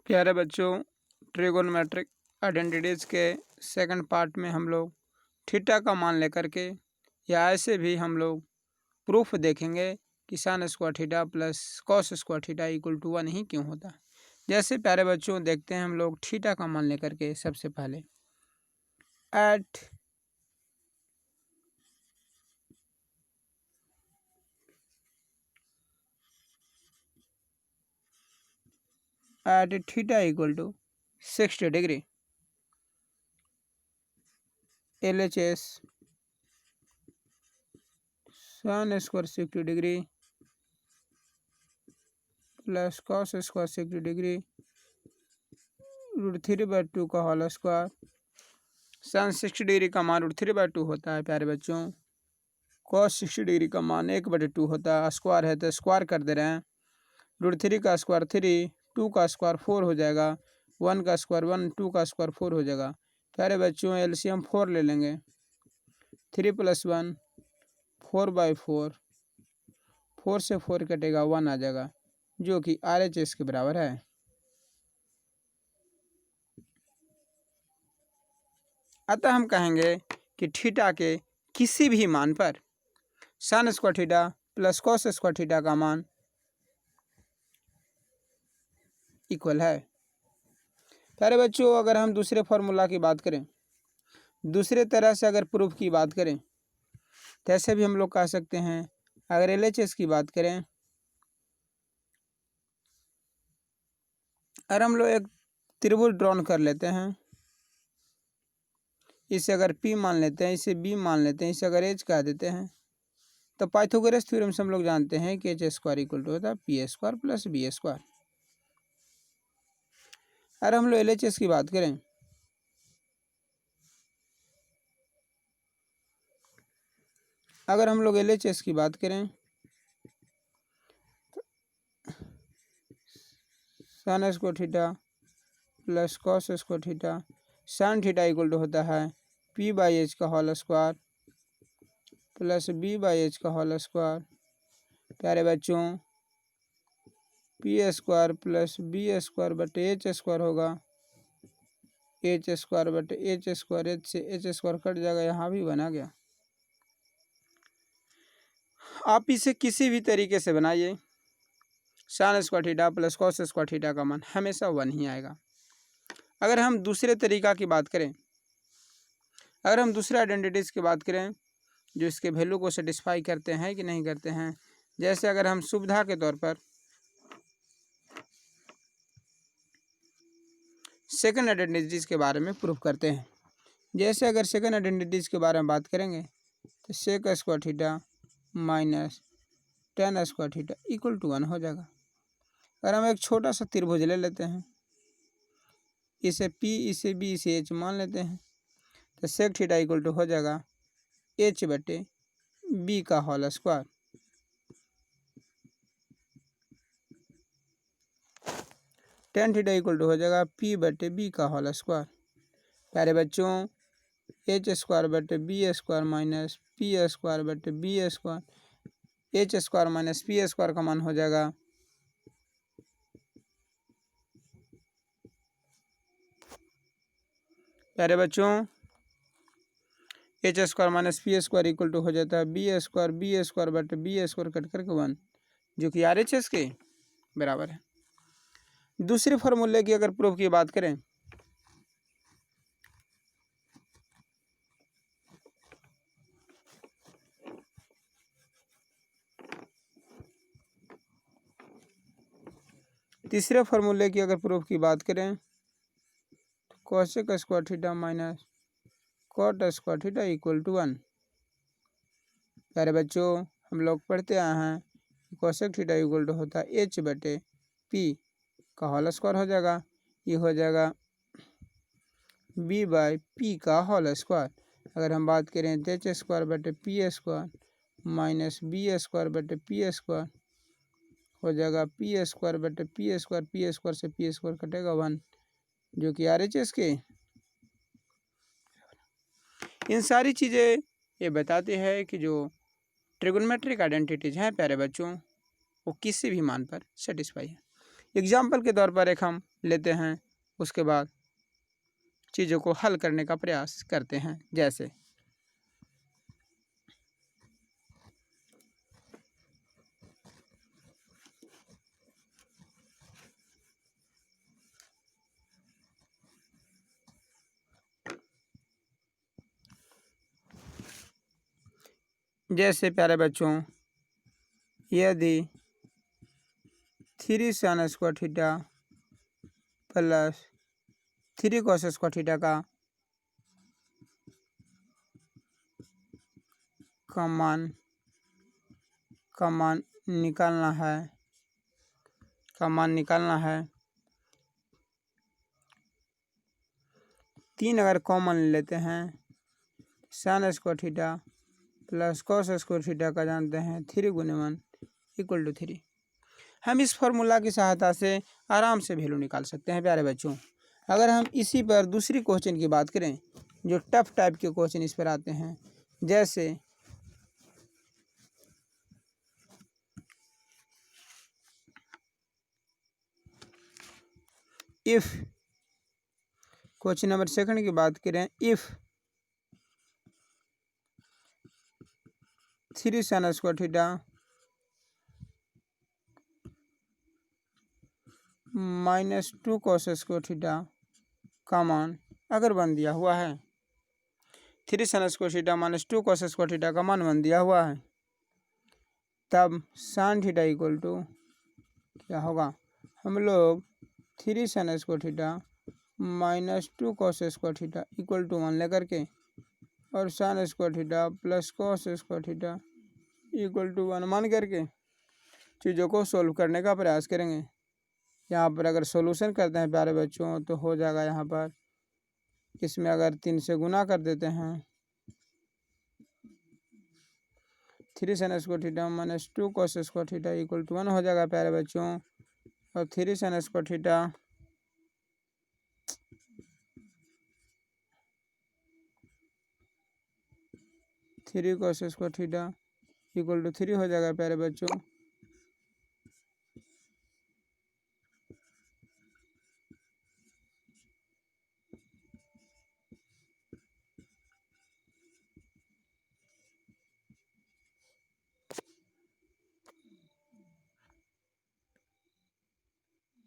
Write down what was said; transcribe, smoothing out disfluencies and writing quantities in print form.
प्यारे बच्चों, trigonometric identities के सेकंड पार्ट में हम लोग थीटा का मान लेकर के या ऐसे भी हम लोग प्रूफ देखेंगे कि sine square theta plus cos square theta equal to 1 ही क्यों होता है। जैसे प्यारे बच्चों देखते हैं हम लोग थीटा का मान लेकर के सबसे पहले at theta equal to 60 degree LHS sine square 60 degree plus cos square 60 degree √3/2 का होल स्क्वायर। साइन 60 डिग्री का मान √3/2 होता है प्यारे बच्चों। कॉस 60 डिग्री का मान 1/2 होता है। स्क्वायर है तो स्क्वायर कर दे रहे हैं। √3 का स्क्वायर 3, 2 का स्क्वायर 4 हो जाएगा, 1 का स्क्वायर 1, 2 का स्क्वायर 4 हो जाएगा। प्यारे बच्चों एलसीएम 4 ले लेंगे। 3 + 1 4/4, 4 से 4 कटेगा 1 आ जाएगा, जो कि RHS के बराबर है। अतः हम कहेंगे कि थीटा के किसी भी मान पर sign square theta plus cos square theta का मान इक्वल है। प्यारे बच्चों अगर हम दूसरे फॉर्मूला की बात करें, दूसरे तरह से अगर प्रूफ की बात करें तो ऐसे भी हम लोग कह सकते हैं। अगर LHS की बात करें, अगर हम लोग एक त्रिभुज ड्रॉन कर लेते हैं, इसे अगर P मान लेते हैं, इसे B मान लेते हैं, इसे अगर H कह देते हैं, तो पाइथागोरस थ्योरम से हम लोग जानते हैं कि H² इक्वल टू होता है P² + B²। अगर हम लोग LHS की बात करें, अगर हम लोग LHS की बात करें sine square theta plus cos square theta sine theta equal to होता है P/H का होल स्क्वायर प्लस B/H का होल स्क्वायर। प्यारे बच्चों P² प्लस B²/H² होगा, H²/H², H से H² कट जाएगा, यहाँ भी बना गया। आप इसे किसी भी तरीके से बनाइए, sign square theta plus cos square theta का मान हमेशा 1 ही आएगा। अगर हम दूसरे तरीका की बात करें, अगर हम दूसरे आइडेंटिटीज़ की बात करें जो इसके वैल्यू को सेटिस्फाई करते हैं कि नहीं करते हैं, जैसे अगर हम सुविधा के तौर पर सेकंड आइडेंटिटीज़ के बारे में प्रूफ करते हैं। जैसे अगर सेकंड आइडेंटिटीज़ के बारे में बात करेंगे तो sec square theta minus tan square theta equal to 1 हो जाएगा। अगर हम एक छोटा सा त्रिभुज ले लेते हैं, इसे P, इसे B, इसे H मान लेते हैं, तो सेक थीटा इक्वल टू हो जाएगा H/B का whole square. tan theta equal to हो जाएगा P/B का होल स्क्वायर। प्यारे बच्चों H²/B² minus P²/B², H² - P² का मान हो जाएगा प्यारे बच्चों H² - P² इक्वल टू हो जाता है B² कट करके 1, जो कि RHS के बराबर है। दूसरे फॉर्मूले की अगर प्रूफ की बात करें, तीसरे फॉर्मूले की अगर प्रूफ की बात करें तो cosec square theta minus cot square theta equal to 1। प्यारे बच्चों हम लोग पढ़ते आए हैं कोसेक थीटा इक्वल टू होता है H/P का होल स्क्वायर हो जाएगा। ये हो जाएगा B/P का होल स्क्वायर। अगर हम बात करें तो H² माइनस B² हो जाएगा P² से P² कटेगा 1, जो कि RHS के। इन सारी चीज़ें ये बताते हैं कि जो ट्रिगोनोमेट्रिक आइडेंटिटीज हैं प्यारे बच्चों, वो किसी भी मान पर सेटिस्फाई है। एग्जाम्पल के तौर पर एक हम लेते हैं, उसके बाद चीज़ों को हल करने का प्रयास करते हैं। जैसे प्यारे बच्चों, यदि 3 sin square theta plus 3 cos square theta का मान निकालना है, 3 अगर कॉमन लेते हैं, sin square theta plus cos square theta का जानते हैं 3 गुने 1 इक्वल टू 3। हम इस फॉर्मूला की सहायता से आराम से वैल्यू निकाल सकते हैं प्यारे बच्चों। अगर हम इसी पर दूसरी क्वेश्चन की बात करें, जो टफ टाइप के क्वेश्चन इस पर आते हैं, जैसे इफ, क्वेश्चन नंबर 2 की बात करें, if 3 sin square theta minus 2 cos square theta का मान अगर बन दिया हुआ है, 3 sin square theta minus 2 cos square theta का मान बन दिया हुआ है, तब sin थीटा इक्वल टू क्या होगा? हम लोग 3 sin square theta minus 2 cos square theta equal to 1 लेकर के और sin square theta plus cos square theta equal to 1 मान करके चीज़ों को सोल्व करने का प्रयास करेंगे। यहाँ पर अगर सॉल्यूशन करते हैं प्यारे बच्चों, तो हो जाएगा यहाँ पर, इसमें अगर 3 से गुना कर देते हैं, 3 sin square theta minus 2 cos square theta equal to 1 हो जाएगा प्यारे बच्चों। और 3 sin square theta cos square theta equal to 3 हो जाएगा प्यारे बच्चों।